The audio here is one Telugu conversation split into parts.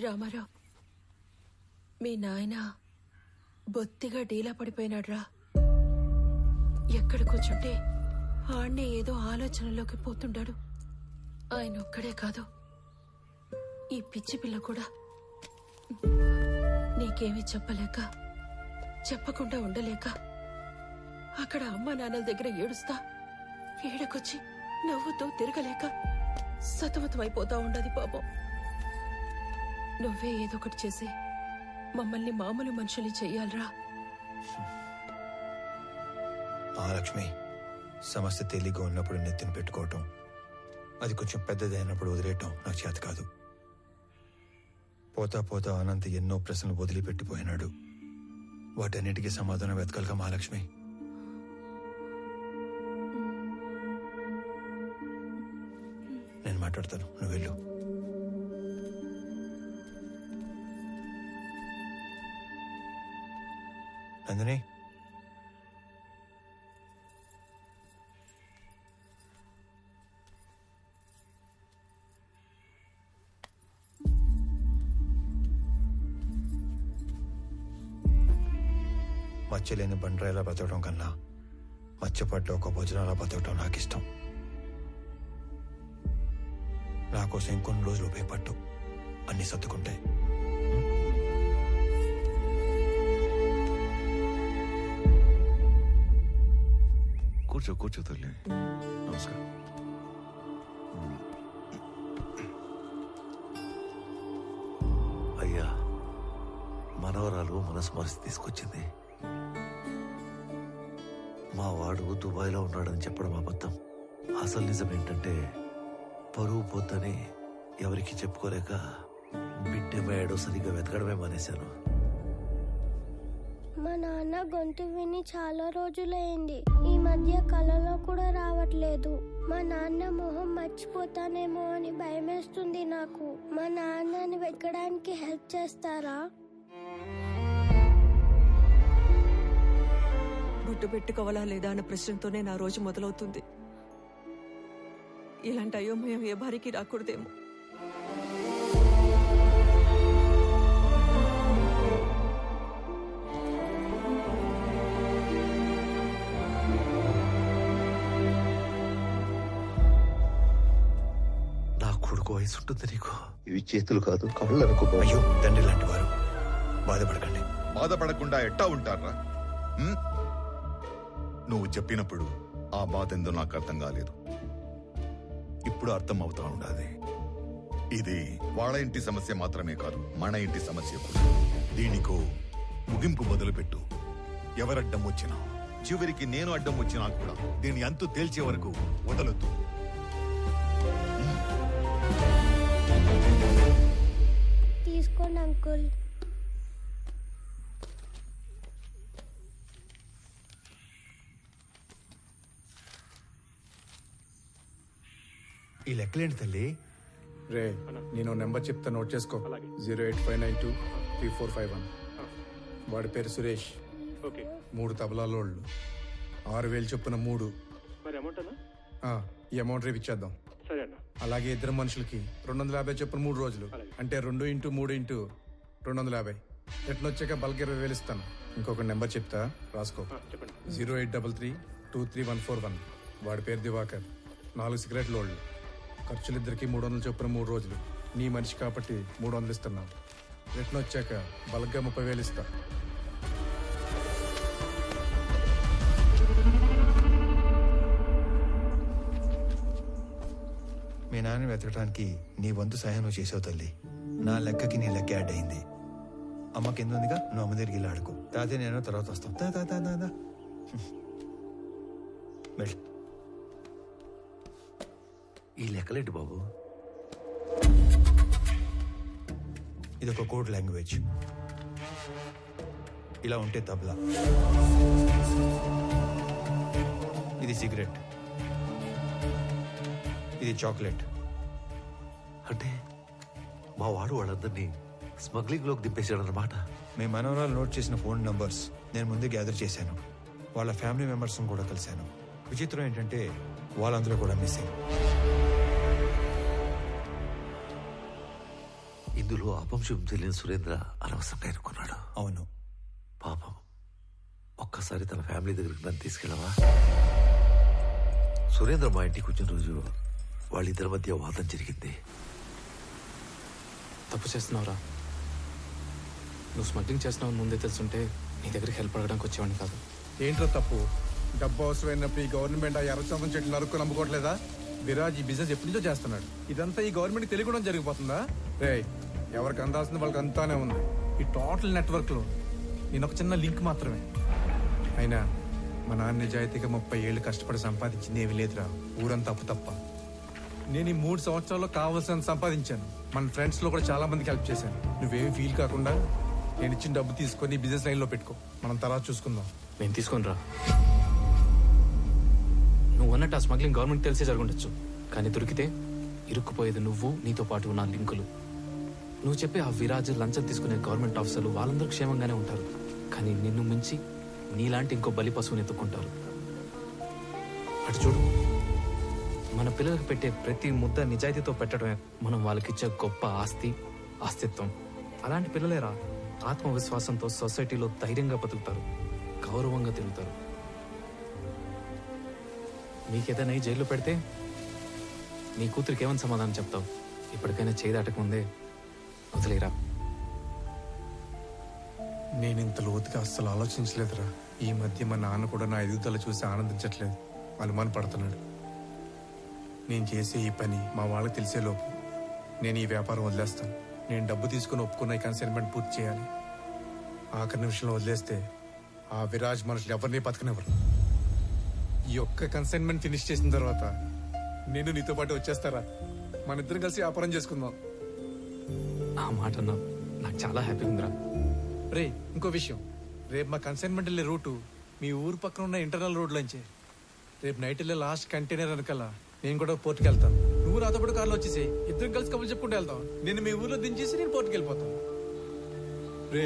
రామారావు, మీ నాయన బొత్తిగా డీలా పడిపోయినాడ్రా. ఎక్కడ కూర్చుంటే ఆడ్నే ఏదో ఆలోచనలోకి పోతుంటాడు. ఆయన ఒక్కడే కాదు, ఈ పిచ్చి పిల్ల కూడా. నీకేమీ చెప్పలేక, చెప్పకుండా ఉండలేక అక్కడ అమ్మా నాన్నల దగ్గర ఏడుస్తా, ఏడకొచ్చి నవ్వుతూ తిరగలేక సతమతమైపోతా ఉండదు పాపం. నువ్వే ఏదో ఒకటి చేసి మమ్మల్ని మామూలు మనుషుల్ని చెయ్యాలరా. మహాలక్ష్మి, సమస్య తేలిగ్గా ఉన్నప్పుడు నెత్తిన పెట్టుకోవటం, అది కొంచెం పెద్దదైనప్పుడు వదిలేయటం నాకు చేత కాదు. పోతా పోతా అనంత ఎన్నో ప్రశ్నలు వదిలిపెట్టిపోయినాడు. వాటన్నిటికీ సమాధానం వెతకాలిగా మహాలక్ష్మి. నేను మాట్లాడతాను, నువ్వు వెళ్ళు. నందిని, మచ్చలేని బండరాయిలా బతకడం కన్నా మచ్చపడ్డ ఒక భోజనాలా బతకడం నాకు ఇష్టం. నా కోసం ఇంకొన్ని రోజులు ఉపయోగపట్టు, అన్ని సర్దుకుంటాయి. కూర్చో కూర్చో తల్లి. నమస్కారం. అయ్యా, మనవరాలు మనస్మరిసి తీసుకొచ్చింది. మా వాడు దుబాయ్లో ఉన్నాడని చెప్పడం అబద్ధం. అసలు నిజం ఏంటంటే పరువు పోతని ఎవరికి చెప్పుకోలేక బిడ్డేమయ్యాడో సరిగ్గా వెతకడమే మానేశాను. మా నాన్న గొంతు విని చాలా రోజులైంది. ఈ మధ్య కలలో కూడా రావట్లేదు. మా నాన్న మొహం మర్చిపోతానేమో అని భయమేస్తుంది నాకు. మా నాన్నని వెతకడానికి హెల్ప్ చేస్తారా? బొట్టు పెట్టుకోవాలా లేదా అన్న ప్రశ్నతోనే నా రోజు మొదలవుతుంది. ఇలాంటి అయోమయం ఏ భార్యకి రాకూడదేమో. నా కొడుకు వయసు ఉంటుంది నీకు. ఇవి చేతులు కాదు, కళ్ళు అనుకో. అయ్యో, తండ్రి లాంటి వారు, బాధపడకండి. బాధపడకుండా ఎట్టా ఉంటారా? నువ్వు చెప్పినప్పుడు ఆ బాధ ఎందో నాకు అర్థం కాలేదు. ఇప్పుడు అర్థం అవుతా ఉండాలి. ఇది వాళ్ళ ఇంటి సమస్య మాత్రమే కాదు, మన ఇంటి సమస్య కూడా. దీనికో ముగింపు మొదలుపెట్టు. ఎవరడ్డం వచ్చినా, చివరికి నేను అడ్డం వచ్చినా కూడా దీని అంతు తేల్చే వరకు వదలొద్దు. తీసుకోండి అంకుల్. ఈ లెక్కలేంటి తల్లి? రే, నేను నెంబర్ చెప్తా, నోట్ చేసుకో. 085923451. వాడి పేరు సురేష్. 3 తబలాలోళ్ళు, 6000 చొప్పున 3. ఈ అమౌంట్ రేపు ఇచ్చేద్దాం. అలాగే ఇద్దరు మనుషులకి 250 చొప్పున 3 రోజులు, అంటే 2 × 3 × 250. ఎట్లా వచ్చాక బల్క్ 20,000 ఇస్తాను. ఇంకొక నెంబర్ చెప్తా, రాసుకో. 083323141. వాడి పేరు దివాకర్. 4 సిగరెట్ లోళ్ళు. ఖర్చులిద్దరికి 300 చొప్పున 3 రోజులు. నీ మనిషి కాబట్టి 300 ఇస్తున్నావు. రిటర్న్ వచ్చాక బల్క్గా 30,000 ఇస్తా. మీ నాన్న వెతకడానికి నీ వంతు సహాయం నువ్వు చేసావు తల్లి. నా లెక్కకి నీ లెక్క యాడ్ అయింది. అమ్మ కింద ఉందిగా, నువ్వు అమ్మ దగ్గరికి వెళ్ళి ఆడుకో. తాతే నేను తర్వాత వస్తాం. వెళ్ళు. ఈ లెక్కలేంటి బాబు? ఇది ఒక కోడ్ లాంగ్వేజ్. ఇలా ఉంటే తబలా, ఇది సిగరెట్, ఇది చాక్లెట్. అంటే మా వాడు వాళ్ళందరినీ స్మగ్లింగ్ లోకి దింపేశాడన్నమాట. మీ మనవరాలు నోట్ చేసిన ఫోన్ నంబర్స్ నేను ముందే గ్యాదర్ చేశాను. వాళ్ళ ఫ్యామిలీ మెంబర్స్ కూడా కలిశాను. విచిత్రం ఏంటంటే వాళ్ళందరూ కూడా మిస్సింగ్. ఇందులో అపంశం తెలియని సురేంద్ర అనవసరంగా ఎన్నుకున్నాడు. అవును. పాపం, ఒక్కసారి తన ఫ్యామిలీ దగ్గరికి నన్ను తీసుకెళ్ళవా? సురేంద్ర మా ఇంటికి వచ్చిన రోజు వాళ్ళిద్దరి మధ్య వాదం జరిగింది. తప్పు చేస్తున్నావురా. నువ్వు స్మగ్లింగ్ చేస్తున్నావు ముందే తెలుసుంటే నీ దగ్గరికి హెల్ప్ అడగడానికి వచ్చేవాడిని కాదు. ఏంట్రా తప్పు? డబ్బు అవసరమైనప్పుడు ఈ గవర్నమెంట్ ఆ ఎర్రచందం చెట్లు నరుక్కు నమ్ముకోవట్లేదా? విరాజ్ ఈ బిజినెస్ ఎప్పటి నుంచో చేస్తున్నాడు. ఇదంతా ఈ గవర్నమెంట్ తెలియకుండా జరిగిపోతుందా? రే, ఎవరికి అందాల్సింది వాళ్ళకి అంతానే ఉంది. ఈ టోటల్ నెట్వర్క్ లో నేను ఒక చిన్న లింక్ మాత్రమే. అయినా మా నాన్న నిజాయితీగా 30 ఏళ్ళు కష్టపడి సంపాదించింది ఏమీ లేదురా. ఊరంతా అప్పు తప్ప. నేను ఈ 3 సంవత్సరాల్లో కావాల్సినంత సంపాదించాను. మన ఫ్రెండ్స్ లో కూడా చాలా మందికి హెల్ప్ చేశాను. నువ్వేమి ఫీల్ కాకుండా నేను ఇచ్చిన డబ్బు తీసుకొని బిజినెస్ లైన్ లో పెట్టుకో. మనం తర్వాత చూసుకుందాం. నేను తీసుకొని రా. నువ్వు అన్నట్టు ఆ స్మగ్లింగ్ గవర్నమెంట్ తెలిసే జరుగుండొచ్చు, కానీ దొరికితే ఇరుక్కుపోయేది నువ్వు, నీతో పాటు ఉన్న లింకులు. నువ్వు చెప్పే ఆ విరాజ్, లంచం తీసుకునే గవర్నమెంట్ ఆఫీసర్లు వాళ్ళందరూ క్షేమంగానే ఉంటారు, కానీ నిన్ను మించి నీలాంటి ఇంకో బలి పశువుని ఎత్తుకుంటారు. అటు చూడు, మన పిల్లలకు పెట్టే ప్రతి ముద్ద నిజాయితీతో పెట్టడమే మనం వాళ్ళకిచ్చే గొప్ప ఆస్తి, అస్తిత్వం. అలాంటి పిల్లలేరా ఆత్మవిశ్వాసంతో సొసైటీలో ధైర్యంగా బతుకుతారు, గౌరవంగా తిరుగుతారు. నీకేదైనా జైల్లో పెడితే నీ కూతురికి ఏమని సమాధానం చెప్తావు? ఇప్పటికైనా చేయి దాటకముందే వదిలేరా. నేను ఇంత లోతుగా అస్సలు ఆలోచించలేదురా. ఈ మధ్య మా నాన్న కూడా నా ఎదుగుదల చూసి ఆనందించట్లేదు, అనుమాన పడుతున్నాడు. నేను చేసే ఈ పని మా వాళ్ళకి తెలిసేలోపు నేను ఈ వ్యాపారం వదిలేస్తాను. నేను డబ్బు తీసుకుని ఒప్పుకున్న ఈ కన్సైన్మెంట్ పూర్తి చేయాలి. ఆఖరి నిమిషంలో వదిలేస్తే ఆ విరాజ్ మనుషులు ఎవరిని బతకనివ్వరు. ఈ ఒక్క కన్సైన్మెంట్ ఫినిష్ చేసిన తర్వాత నేను నీతో పాటు వచ్చేస్తారా? మన ఇద్దరం కలిసి వ్యాపారం చేసుకుందాం. ఆ మాట అన్నా నాకు చాలా హ్యాపీగా ఉందిరా. రే, ఇంకో విషయం, రేపు మా కన్సైన్మెంట్ వెళ్ళే రూటు మీ ఊరు పక్కన ఉన్న ఇంటర్నల్ రోడ్లోంచే. రేపు నైట్ వెళ్ళే లాస్ట్ కంటైనర్ వెనకాల నేను కూడా పోర్టుకి వెళ్తాను. నువ్వు నాతో పాటు కార్లో వచ్చేసి ఇద్దరం కలిసి కబుర్లు చెప్పుకుంటూ వెళ్తాం. నేను మీ ఊర్లో దించేసి నేను పోర్టుకి వెళ్ళిపోతాను. రే,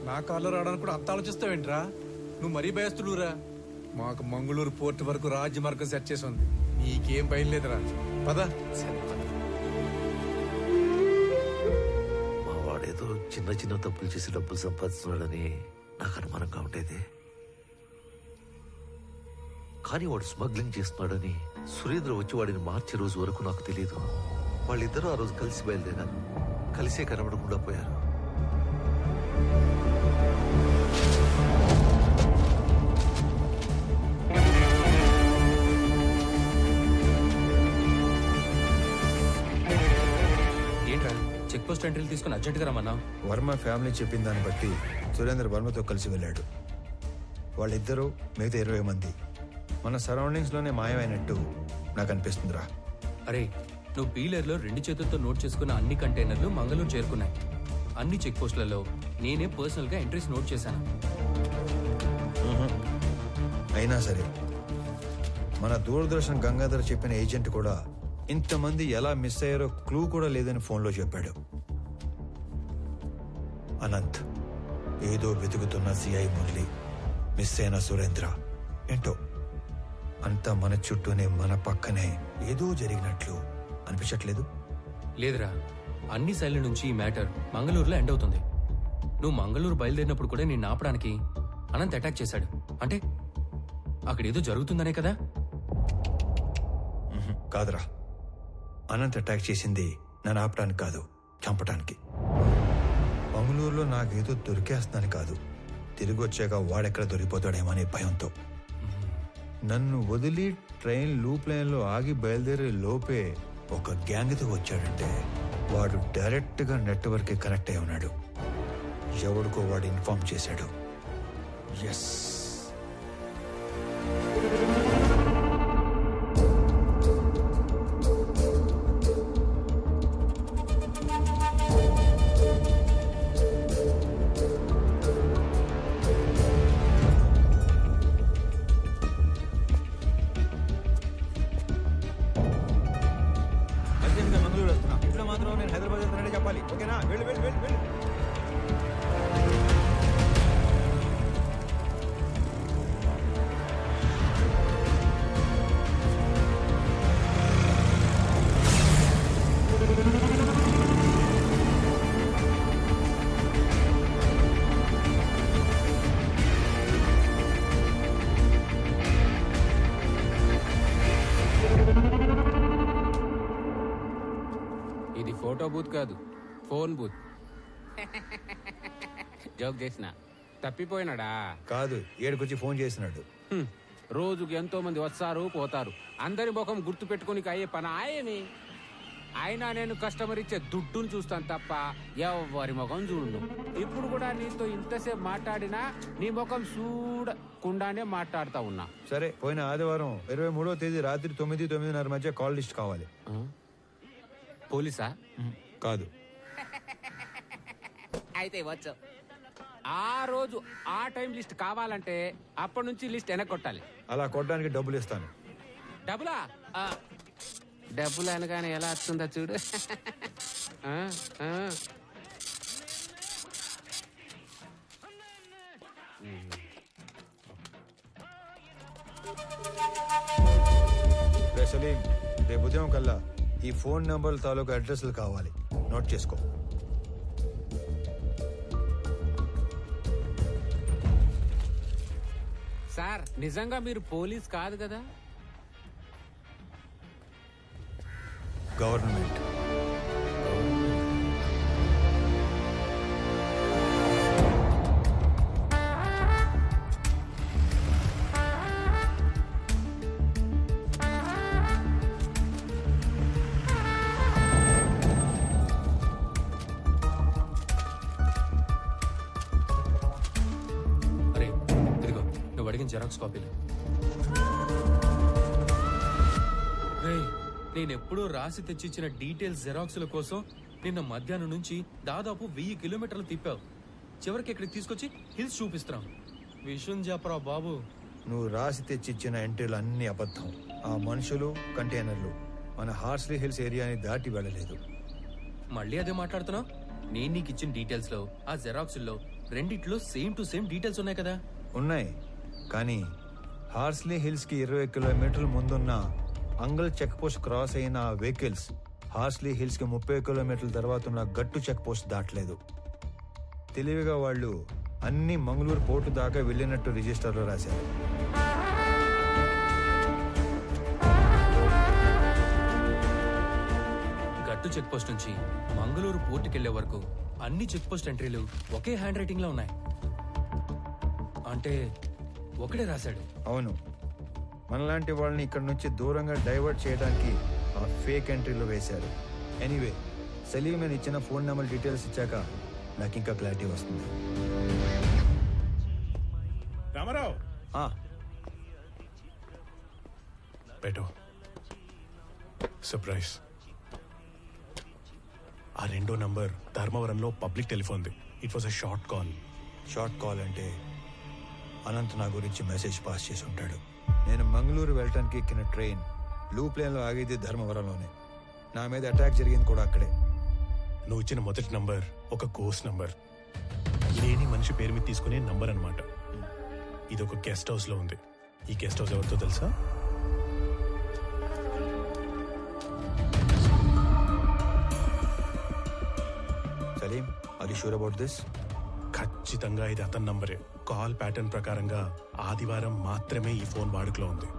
నా కార్లో రావడానికి కూడా అంత ఆలోచిస్తావేంట్రా? నువ్వు మరీ భయస్తుడురా. మాకు మంగళూరు పోర్టు వరకు రాజ్య మార్గం సెట్ చేసి ఉంది. నీకేం భయం లేదురా. పద. సరే పద. మా వాడేదో చిన్న చిన్న తప్పులు చేసి డబ్బులు సంపాదిస్తున్నాడని నాకు అనుమానంగా ఉండేది. కానీ వాడు స్మగ్లింగ్ చేస్తున్నాడని సురేంద్ర వచ్చి వాడిని మార్చే రోజు వరకు నాకు తెలియదు. వాళ్ళిద్దరూ ఆ రోజు కలిసి బయలుదేరారు, కలిసే కనబడకుండా పోయారు. ఏంట్రా చెక్ పోస్ట్ ఎంట్రీలు తీసుకుని అర్జెంట్గా రమ్మన్నా? వర్మ ఫ్యామిలీ చెప్పిన దాన్ని బట్టి సురేంద్ర వర్మతో కలిసి వెళ్ళాడు. వాళ్ళిద్దరూ మిగతా 20 మంది మన సరౌండింగ్స్ లోనే మాయమైనట్టు నాకు అనిపిస్తుందిరా. అరే, నువ్వు పీలర్లో 2 చేతులతో నోట్ చేసుకున్న అన్ని కంటైనర్లు మంగళూరు చేరుకున్నాయి. అన్ని చెక్ పోస్టులలో నేనే పర్సనల్గా ఎంట్రీస్ నోట్ చేశాను. అయినా సరే మన దూరదర్శన్ గంగాధర్ చెప్పిన ఏజెంట్ కూడా ఇంతమంది ఎలా మిస్ అయ్యారో క్లూ కూడా లేదని ఫోన్లో చెప్పాడు. అనంత్, ఏదో వెతుకుతున్న సిఐ మురళి, మిస్ అయిన సురేంద్ర, ఏంటో అంతా మన చుట్టూనే మన పక్కనే ఏదో జరిగినట్లు అనిపించట్లేదు? లేదురా, అన్ని సైడ్ల నుంచి ఈ మ్యాటర్ మంగళూరులో ఎండ్ అవుతుంది. నువ్వు మంగళూరు బయలుదేరినప్పుడు కూడా నేను ఆపడానికి అనంత్ అటాక్ చేశాడు. అంటే అక్కడ ఏదో జరుగుతుందనే కదా? కాదురా, అనంత్ అటాక్ చేసింది నన్ను ఆపడానికి కాదు, చంపడానికి. మంగళూరులో నాకేదో దొరికేస్తుందని కాదు, తిరిగి వచ్చాక వాడెక్కడ దొరికిపోతాడేమో అనే భయంతో. నన్ను వదిలి ట్రైన్ లూప్ లైన్లో ఆగి బయలుదేరే లోపే ఒక గ్యాంగ్తో వచ్చాడంటే వాడు డైరెక్ట్గా నెట్వర్క్కి కనెక్ట్ అయి ఉన్నాడు. ఎవడికో వాడు ఇన్ఫార్మ్ చేశాడు. ఎస్, మంగళూరు వస్తున్నా. ఇట్లా మాత్రం నేను హైదరాబాద్ వెళ్తానని చెప్పాలి, ఓకేనా? వెళ్ళు వెళ్ళు వెళ్ళు వెళ్ళు. బూత్ కాదు, ఫోన్ బూత్. జోక్ చేసిన తప్పిపోయినాడా? కాదు, ఏడుకొచ్చి ఫోన్ చేసినాడు. రోజుకి ఎంతో మంది వస్తారు పోతారు, అందరి ముఖం గుర్తు పెట్టుకుని అయ్యే పని ఆయని. అయినా నేను కస్టమర్ ఇచ్చే దుడ్డును చూస్తాను తప్ప ఎవరి ముఖం చూడు. ఇప్పుడు కూడా నీతో ఇంతసేపు మాట్లాడినా నీ ముఖం చూడకుండానే మాట్లాడుతా ఉన్నా. సరే, పోయిన ఆదివారం 23వ తేదీ రాత్రి 9-9:30 మధ్య కాల్ లిస్ట్ కావాలి. పోలీసా? కాదు. అయితే వచ్చు. ఆ రోజు ఆ టైం లిస్ట్ కావాలంటే అప్పటి నుంచి లిస్ట్ వెనక్కొట్టాలి. అలా కొట్టడానికి డబ్బులు ఇస్తాను. డబ్బులా? డబ్బులు అనగానే ఎలా వస్తుందా చూడు. సలీం, రేపు ఉదయం కల్లా ఈ ఫోన్ నంబర్ల తాలూకు అడ్రస్లు కావాలి. నోట్ చేసుకో. సార్, నిజంగా మీరు పోలీస్ కాదు కదా? గవర్నమెంట్. అరే ఇదిగో, నువ్వు అడిగిన జెరాక్స్ కాపీలు. నేనెప్పుడూ రాసి తెచ్చిచ్చిన డీటెయిల్స్ జెరాక్స్ల కోసం నిన్న మధ్యాహ్నం నుంచి దాదాపు 1000 కిలోమీటర్లు తిప్పావు. చివరికి ఇక్కడికి తీసుకొచ్చి హిల్స్ చూపిస్తున్నాం. విషయం చెప్పరా బాబు. నువ్వు రాసి తెచ్చిచ్చిన ఎంట్రీలు అన్ని అబద్ధం. ఆ మనుషులు, కంటైనర్లు మన హార్స్లీ హిల్స్ ఏరియాని దాటి వెళ్ళలేదు. మళ్ళీ అదే మాట్లాడుతున్నావు? నేను నీకు ఇచ్చిన డీటెయిల్స్ లో ఆ జెరాక్స్ లో రెండిట్లో సేమ్ టు సేమ్ డీటెయిల్స్ ఉన్నాయి కదా? ఉన్నాయి, కానీ హార్స్లీ హిల్స్ కి 20 కిలోమీటర్ల ముందున్న అంగల్ చెక్ పోస్ట్ క్రాస్ అయిన ఆ వెహికల్స్ హార్స్లీ హిల్స్ కి 30 కిలోమీటర్ల తర్వాత ఉన్న గట్టు చెక్ పోస్ట్ దాటలేదు. తెలివిగా వాళ్ళు అన్ని మంగళూరు పోర్టు దాకా వెళ్ళినట్టు రిజిస్టర్లో రాశారు. గట్టు చెక్ పోస్ట్ నుంచి మంగళూరు పోర్టుకెళ్లే వరకు అన్ని చెక్ పోస్ట్ ఎంట్రీలు ఒకే హ్యాండ్ రైటింగ్ లో ఉన్నాయి. అంటే ఒకడే రాశాడు. అవును, మనలాంటి వాళ్ళని ఇక్కడ నుంచి దూరంగా డైవర్ట్ చేయడానికి ఆ ఫేక్ ఎంట్రీలో వేశారు. ఎనీవే, సలీం అని ఇచ్చిన ఫోన్ నెంబర్ డీటెయిల్స్ ఇచ్చాక నాకు ఇంకా క్లారిటీ వస్తుంది. రామారావు, పెట్టు. సర్ప్రైజ్. ఆ రెండో నంబర్ ధర్మవరంలో పబ్లిక్ టెలిఫోన్ది. It was a short call. Short call అంటే అనంత్ నా గురించి మెసేజ్ పాస్ చేసి ఉంటాడు. నేను మంగళూరు వెళ్ళటానికి ఎక్కిన ట్రైన్ లూప్ లైన్లో ఆగేది ధర్మవరంలోనే. నా మీద అటాక్ జరిగింది కూడా అక్కడే. నువ్వు ఇచ్చిన మొదటి నంబర్ ఒక గోస్ట్ నంబర్, లేని మనిషి పేరు మీద తీసుకునే నంబర్ అన్నమాట. ఇది ఒక గెస్ట్ హౌస్ లో ఉంది. ఈ గెస్ట్ హౌస్ ఎవరితో తెలుసా? Saleem, are you sure about this? ఖచ్చితంగా ఇది అతని నంబరే. కాల్ ప్యాటర్న్ ప్రకారంగా ఆదివారం మాత్రమే ఈ ఫోన్ వాడుకలో ఉంది.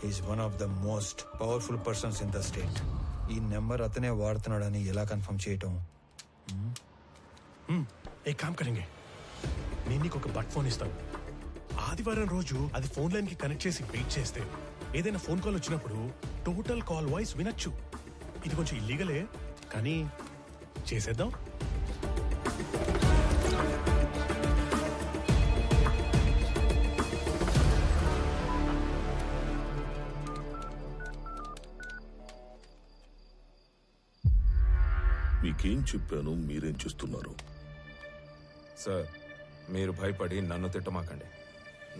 Is one of the most powerful persons in the state. ఈ నెంబర్ అతనే వాడుతున్నాడని ఎలా కన్ఫర్మ్ చేయటం? ఏ కామ్ కరెంగే, నేను నీకు ఒక బట్ ఫోన్ ఇస్తాను. ఆదివారం రోజు అది ఫోన్ లైన్ కి కనెక్ట్ చేసి వెయిట్ చేస్తే ఏదైనా ఫోన్ కాల్ వచ్చినప్పుడు టోటల్ కాల్ వాయిస్ వినొచ్చు. ఇది కొంచెం ఇల్లీగలే, కానీ చేసేద్దాం. మీకేం చెప్పాను, మీరేం చేస్తున్నారు? సార్, మీరు భయపడి నన్ను తిట్టమాకండి.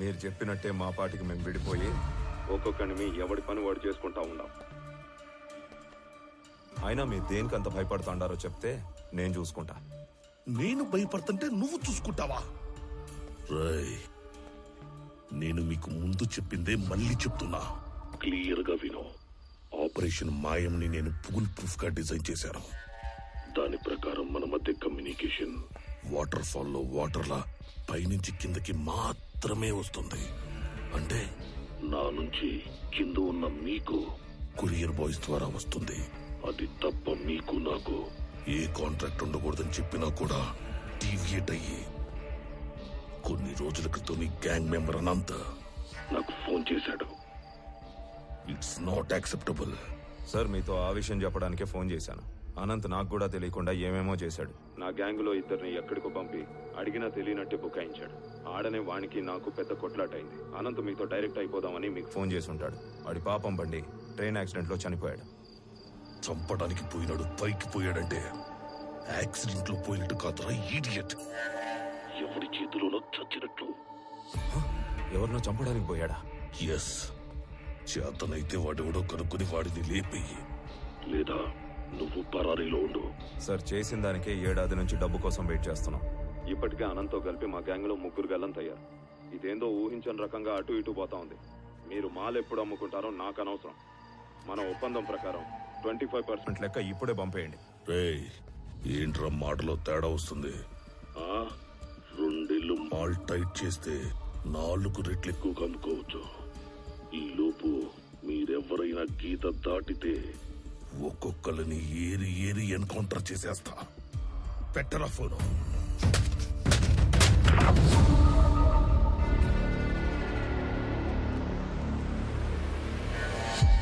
మీరు చెప్పినట్టే మా పాటికి మేము విడిపోయి ఒక్కొక్కడిని ఎవడి పని వాడు చేసుకుంటా ఉన్నాం. అయినా మీరు దేనికంత భయపడుతుండారో చెప్తే నేను చూసుకుంటా. నేను భయపడుతుంటే నువ్వు చూసుకుంటావా? రాయ్, నేను మీకు ముందు చెప్పిందే మళ్ళీ చెప్తున్నా, క్లియర్ గా విను. ఆపరేషన్ మాయంని నేను ఫుల్ ప్రూఫ్ గా డిజైన్ చేశాను. దాని ప్రకారం మన మధ్య కమ్యూనికేషన్ వాటర్ ఫాల్ లో వాటర్లా పైనుంచి కిందకి మాత్రమే వస్తుంది. అంటే నా నుంచి కింద ఉన్న మీకు కొరియర్ బాయ్స్ ద్వారా వస్తుంది. అది తప్ప మీకు నాకు ఏ కాంట్రాక్ట్ ఉండకూడదని చెప్పినా కూడా డీవియేట్ అయ్యి కొన్ని రోజుల క్రితం మీ గ్యాంగ్ మెంబర్ అనంత నాకు ఫోన్ చేశాడు. It's not acceptable. సార్ మీతో ఆ విషయం చెప్పడానికే ఫోన్ చేశాను. అనంత్ నాకు కూడా తెలియకుండా ఏమేమో చేశాడు. నా గ్యాంగ్ లో ఇద్దరిని ఎక్కడికో పంపి అడిగినా తెలియనట్టే బుకాయించాడు. ఆడనే వానికి నాకు పెద్ద కొట్లాట అయింది. అనంత్ మీతో డైరెక్ట్ అయిపోదామని మీకు ఫోన్ చేసి ఉంటాడు. వాడి పాపం బండి ట్రైన్ యాక్సిడెంట్ లో చనిపోయాడు. చంపడానికి పోయినాడు, పైకి పోయాడంటే యాక్సిడెంట్ లో పోయినట్టు కాదురా ఈడియట్. ఎవరి చేతిలోనో చచ్చినట్లు. ఎవరినో చంపడానికి పోయాడా? ఎస్. చేతనైతే వాడెవడో కనుక్కుని వాడిని లేపేయి, లేదా నువ్వు పరారీలో ఉండు. సార్ చేసిన దానికే 7 ఏడాది నుంచి డబ్బు కోసం వెయిట్ చేస్తున్నాం. ఇప్పటికే అనంత్తో కలిపి మా గ్యాంగ్ లో 3 గల్లంతయ్యారు. ఇదేందో ఊహించని రకంగా అటు ఇటు పోతా ఉంది. మీరు మాల్ ఎప్పుడు అమ్ముకుంటారో నాకు అనవసరం. మన ఒప్పందం ప్రకారం 25% లెక్క ఇప్పుడే పంపేయండి. రేయ్, ఏంట్రా మాటలో తేడా వస్తుంది? 2 ఏళ్ళు మాల్ టైట్ చేస్తే 4 రెట్లు ఎక్కువ అమ్ముకోవచ్చు. ఈ లోపు మీరెవరైనా గీత దాటితే ఒక్కొక్కరిని ఏరి ఏరి ఎన్కౌంటర్ చేసేస్తా. పెట్టరా ఫోను.